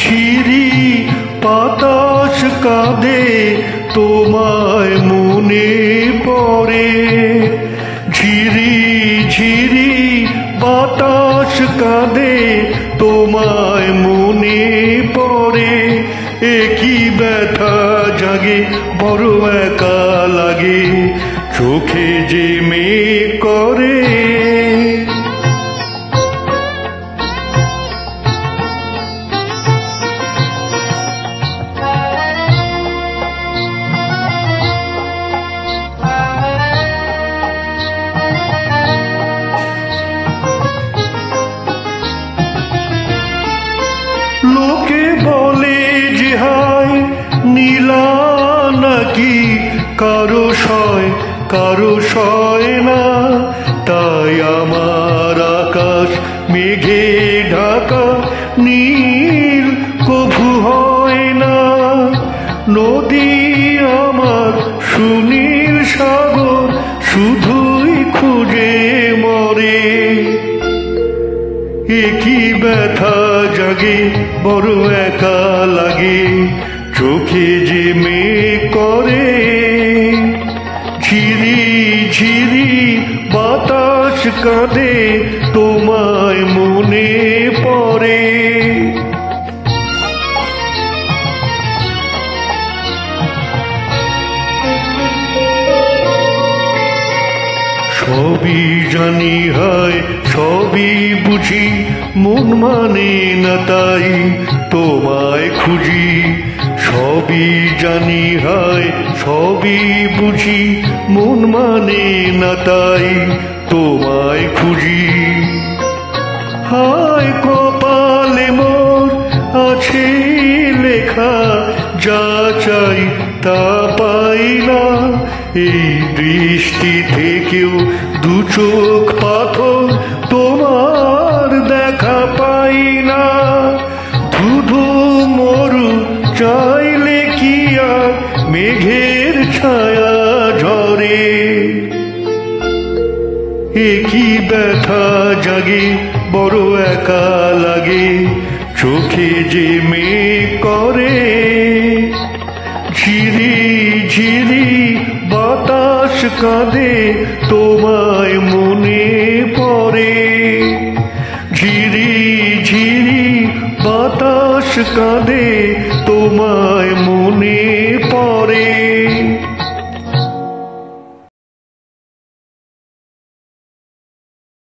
ঝিরি বাতাস কাঁদে তোমায় মনে পড়ে। ঝিরি ঝিরি বাতাস কাঁদে তোমায় মনে পড়ে। একই ব্যথা জাগে বড় একা লাগে, চোখে যে মেঘ করে। লোকে বলে যে হায় নীলা নাকি কারো সয় না, তাই আমার আকাশ মেঘে ঢাকা নীল কভু হয় না। নদী আমার সুনীল সাগর শুধুই খুঁজে মরে। একই ব্যথা জাগে বড় একা লাগে, চোখে যে মেঘ করে। ঝিরি ঝিরি বাতাস কাঁদে তোমায় মনে পড়ে। সবই জানি হয় সবই বুঝি, মন মানে না তাই তোমায় খুঁজি। সবই জানি হয় সবই বুঝি, মন মানে না তাই তোমায় খুঁজি। হায় কপালে মোর আছে লেখা, যা চাই তা পাই না। এই দৃষ্টি থেকেও দু চোখ পাথর, তোমার দেখা পাই না। ধুধু মরু চাইলে কি আর মেঘের ছায়া ঝরে। একই ব্যথা জাগে বড় একা লাগে, চোখে যে মেঘ করে। ঝিরি ঝিরি বাতাস কাঁদে তোমায় মনে পড়ে। ঝিরি ঝিরি বাতাস কাঁদে তোমায় মনে পড়ে।